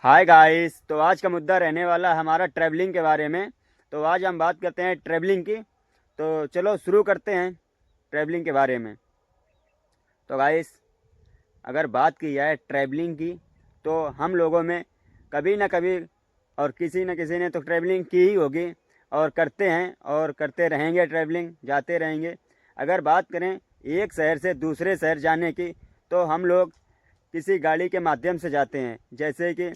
Hi guys. तो आज का मुद्दा रहने वाला हमारा ट्रैवलिंग के बारे में। तो आज हम बात करते हैं ट्रैवलिंग की। तो चलो शुरू करते हैं ट्रैवलिंग के बारे में। तो गाइस, अगर बात की जाए ट्रैवलिंग की, तो हम लोगों में कभी ना कभी और किसी न किसी ने तो ट्रैवलिंग की ही होगी और करते हैं और करते रहेंगे, ट्रैवलिंग जाते रहेंगे। अगर बात करें एक शहर से दूसरे शहर जाने की, तो हम लोग किसी गाड़ी के माध्यम से जाते हैं, जैसे कि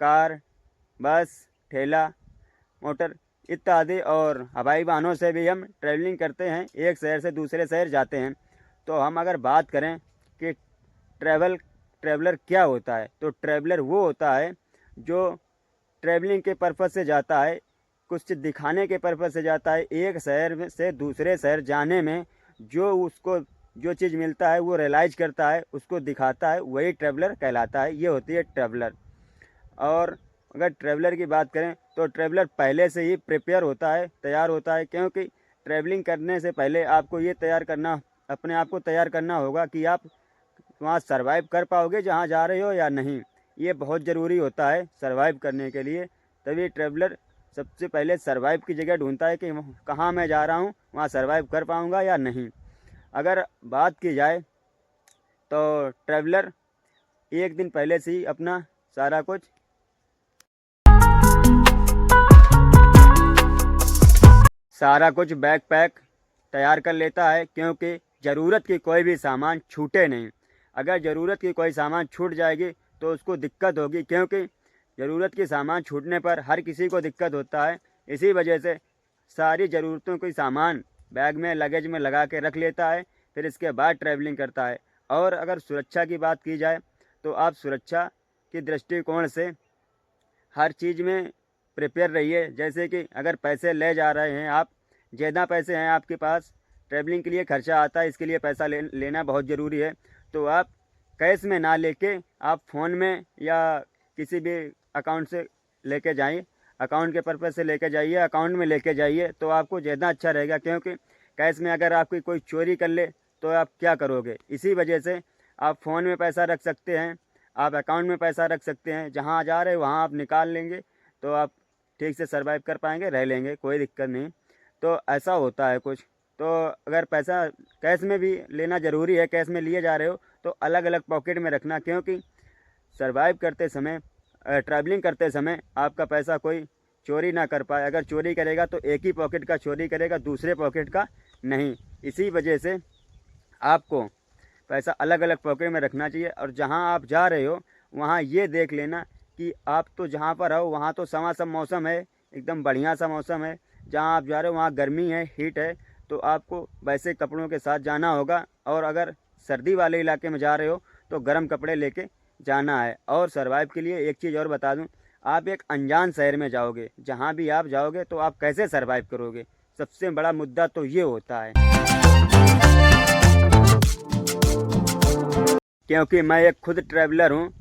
कार, बस, ठेला, मोटर इत्यादि, और हवाई वाहनों से भी हम ट्रैवलिंग करते हैं, एक शहर से दूसरे शहर जाते हैं। तो हम अगर बात करें कि ट्रैवलर क्या होता है, तो ट्रैवलर वो होता है जो ट्रैवलिंग के पर्पज़ से जाता है, कुछ चीज़ दिखाने के पर्पज़ से जाता है। एक शहर से दूसरे शहर जाने में जो उसको जो चीज़ मिलता है वो रियलाइज करता है, उसको दिखाता है, वही ट्रैवलर कहलाता है। ये होती है ट्रैवलर। और अगर ट्रैवलर की बात करें तो ट्रैवलर पहले से ही प्रिपेयर होता है, तैयार होता है, क्योंकि ट्रैवलिंग करने से पहले आपको ये तैयार करना, अपने आप को तैयार करना होगा कि आप वहाँ सर्वाइव कर पाओगे जहाँ जा रहे हो या नहीं। ये बहुत ज़रूरी होता है सर्वाइव करने के लिए। तभी ट्रैवलर सबसे पहले सर्वाइव की जगह ढूंढता है कि कहाँ मैं जा रहा हूँ, वहाँ सर्वाइव कर पाऊँगा या नहीं। अगर बात की जाए तो ट्रैवलर एक दिन पहले से ही अपना सारा कुछ बैग पैक तैयार कर लेता है, क्योंकि ज़रूरत की कोई भी सामान छूटे नहीं। अगर ज़रूरत की कोई सामान छूट जाएगी तो उसको दिक्कत होगी, क्योंकि ज़रूरत की सामान छूटने पर हर किसी को दिक्कत होता है। इसी वजह से सारी ज़रूरतों की सामान बैग में, लगेज में लगा के रख लेता है, फिर इसके बाद ट्रैवलिंग करता है। और अगर सुरक्षा की बात की जाए तो आप सुरक्षा की दृष्टिकोण से हर चीज़ में प्रिपेयर रहिए। जैसे कि अगर पैसे ले जा रहे हैं आप, ज़्यादा पैसे हैं आपके पास, ट्रैवलिंग के लिए खर्चा आता है, इसके लिए पैसा लेना बहुत ज़रूरी है। तो आप कैश में ना लेके आप फ़ोन में या किसी भी अकाउंट से लेके जाइए, अकाउंट के पर्पज़ से लेके जाइए, अकाउंट में लेके जाइए, तो आपको ज़्यादा अच्छा रहेगा। क्योंकि कैश में अगर आपकी कोई चोरी कर ले तो आप क्या करोगे। इसी वजह से आप फ़ोन में पैसा रख सकते हैं, आप अकाउंट में पैसा रख सकते हैं, जहाँ जा रहे हो वहाँ आप निकाल लेंगे, तो आप ठीक से सर्वाइव कर पाएंगे, रह लेंगे, कोई दिक्कत नहीं। तो ऐसा होता है कुछ। तो अगर पैसा कैश में भी लेना ज़रूरी है, कैश में लिए जा रहे हो तो अलग अलग पॉकेट में रखना, क्योंकि सर्वाइव करते समय, ट्रैवलिंग करते समय आपका पैसा कोई चोरी ना कर पाए। अगर चोरी करेगा तो एक ही पॉकेट का चोरी करेगा, दूसरे पॉकेट का नहीं। इसी वजह से आपको पैसा अलग अलग पॉकेट में रखना चाहिए। और जहाँ आप जा रहे हो वहाँ ये देख लेना कि आप तो जहाँ पर हो वहाँ तो समासम मौसम है, एकदम बढ़िया सा मौसम है। जहाँ आप जा रहे हो वहाँ गर्मी है, हीट है, तो आपको वैसे कपड़ों के साथ जाना होगा। और अगर सर्दी वाले इलाके में जा रहे हो तो गर्म कपड़े लेके जाना है। और सर्वाइव के लिए एक चीज़ और बता दूँ, आप एक अनजान शहर में जाओगे, जहाँ भी आप जाओगे तो आप कैसे सर्वाइव करोगे, सबसे बड़ा मुद्दा तो ये होता है। क्योंकि मैं एक खुद ट्रैवलर हूँ,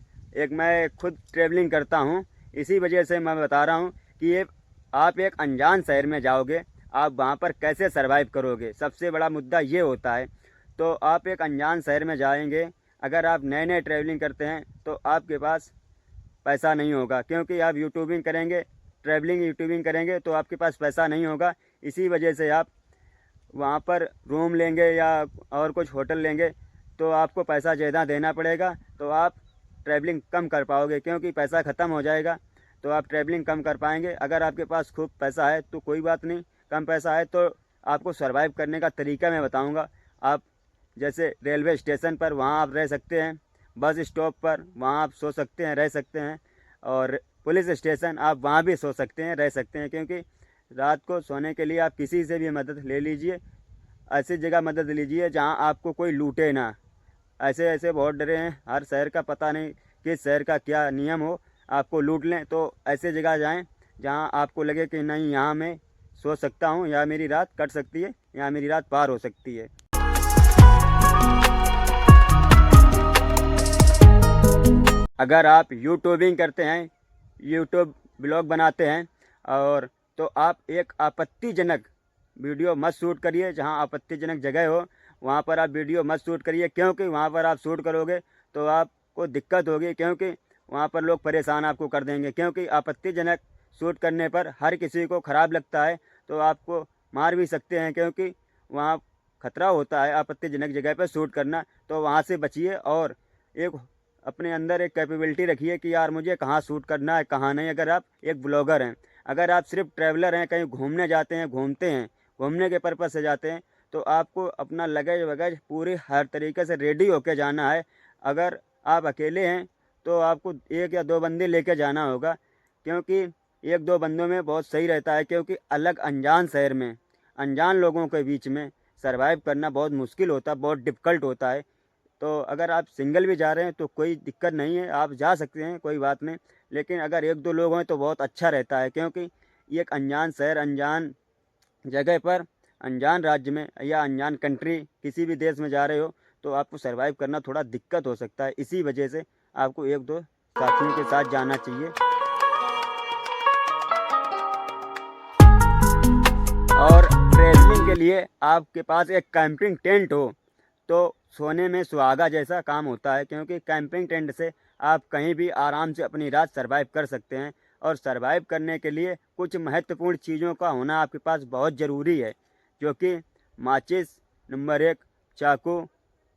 मैं खुद ट्रैवलिंग करता हूँ, इसी वजह से मैं बता रहा हूँ कि ये आप एक अनजान शहर में जाओगे, आप वहाँ पर कैसे सर्वाइव करोगे, सबसे बड़ा मुद्दा ये होता है। तो आप एक अनजान शहर में जाएंगे, अगर आप नए नए ट्रैवलिंग करते हैं तो आपके पास पैसा नहीं होगा, क्योंकि आप यूट्यूबिंग करेंगे तो आपके पास पैसा नहीं होगा। इसी वजह से आप वहाँ पर रूम लेंगे या और कुछ होटल लेंगे तो आपको पैसा ज़्यादा देना पड़ेगा, तो आप ट्रैवलिंग कम कर पाओगे, क्योंकि पैसा ख़त्म हो जाएगा, तो आप ट्रैवलिंग कम कर पाएंगे। अगर आपके पास खूब पैसा है तो कोई बात नहीं, कम पैसा है तो आपको सर्वाइव करने का तरीका मैं बताऊंगा। आप जैसे रेलवे स्टेशन पर वहाँ आप रह सकते हैं, बस स्टॉप पर वहाँ आप सो सकते हैं, रह सकते हैं, और पुलिस स्टेशन आप वहाँ भी सो सकते हैं, रह सकते हैं। क्योंकि रात को सोने के लिए आप किसी से भी मदद ले लीजिए, ऐसी जगह मदद लीजिए जहाँ आपको कोई लूटे ना। ऐसे ऐसे बहुत डरे हैं, हर शहर का पता नहीं किस शहर का क्या नियम हो, आपको लूट लें। तो ऐसे जगह जाएं जहाँ आपको लगे कि नहीं, यहाँ मैं सो सकता हूँ, यहाँ मेरी रात कट सकती है, यहाँ मेरी रात पार हो सकती है। अगर आप यूट्यूबिंग करते हैं, यूट्यूब ब्लॉग बनाते हैं, और तो आप एक आपत्तिजनक वीडियो मत शूट करिए। जहां आपत्तिजनक जगह हो वहां पर आप वीडियो मत शूट करिए, क्योंकि वहां पर आप शूट करोगे तो आपको दिक्कत होगी। क्योंकि वहाँ पर लोग परेशान आपको कर देंगे, क्योंकि आपत्तिजनक शूट करने पर हर किसी को ख़राब लगता है, तो आपको मार भी सकते हैं, क्योंकि वहाँ खतरा होता है आपत्तिजनक जगह पर शूट करना। तो वहाँ से बचिए और एक अपने अंदर एक कैपेबिलिटी रखिए कि यार मुझे कहाँ शूट करना है कहाँ नहीं। अगर आप एक ब्लॉगर हैं, अगर आप सिर्फ ट्रैवलर हैं, कहीं घूमने जाते हैं, घूमने के पर्पज़ से जाते हैं, तो आपको अपना लगेज वगैज पूरी हर तरीके से रेडी होके जाना है। अगर आप अकेले हैं तो आपको 1 या 2 बंदे लेके जाना होगा, क्योंकि 1-2 बंदों में बहुत सही रहता है, क्योंकि अलग अनजान शहर में अनजान लोगों के बीच में सर्वाइव करना बहुत मुश्किल होता है, बहुत डिफ़िकल्ट होता है। तो अगर आप सिंगल भी जा रहे हैं तो कोई दिक्कत नहीं है, आप जा सकते हैं, कोई बात नहीं। लेकिन अगर 1-2 लोग हैं तो बहुत अच्छा रहता है, क्योंकि ये एक अनजान शहर, अनजान जगह पर, अनजान राज्य में या अनजान कंट्री किसी भी देश में जा रहे हो तो आपको सर्वाइव करना थोड़ा दिक्कत हो सकता है। इसी वजह से आपको 1-2 साथियों के साथ जाना चाहिए। और ट्रैवलिंग के लिए आपके पास एक कैंपिंग टेंट हो तो सोने में सुहागा जैसा काम होता है, क्योंकि कैंपिंग टेंट से आप कहीं भी आराम से अपनी रात सर्वाइव कर सकते हैं। और सर्वाइव करने के लिए कुछ महत्वपूर्ण चीज़ों का होना आपके पास बहुत ज़रूरी है, जो कि माचिस नंबर 1, चाकू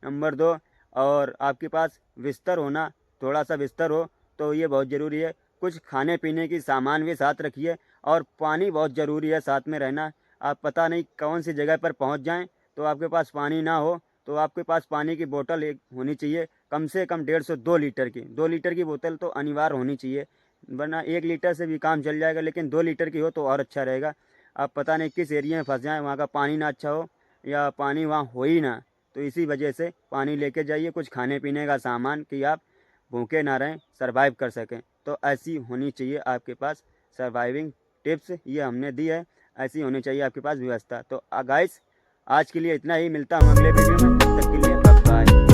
नंबर 2, और आपके पास बिस्तर होना, थोड़ा सा बिस्तर हो तो ये बहुत ज़रूरी है। कुछ खाने पीने की सामान भी साथ रखिए, और पानी बहुत ज़रूरी है साथ में रहना। आप पता नहीं कौन सी जगह पर पहुंच जाएं तो आपके पास पानी ना हो, तो आपके पास पानी की बोतल एक होनी चाहिए, कम से कम 150-2 लीटर की। 2 लीटर की बोतल तो अनिवार्य होनी चाहिए, वरना 1 लीटर से भी काम चल जाएगा, लेकिन 2 लीटर की हो तो और अच्छा रहेगा। आप पता नहीं किस एरिया में फंस जाएँ, वहाँ का पानी ना अच्छा हो या पानी वहाँ हो ही ना, तो इसी वजह से पानी लेके जाइए, कुछ खाने पीने का सामान, कि आप भूखे ना रहें, सर्वाइव कर सकें। तो ऐसी होनी चाहिए आपके पास सर्वाइविंग टिप्स, ये हमने दी है, ऐसी होनी चाहिए आपके पास व्यवस्था। तो गाइस, आज के लिए इतना ही, मिलता हूँ अगले वीडियो में, तब तक के लिए बाय बाय।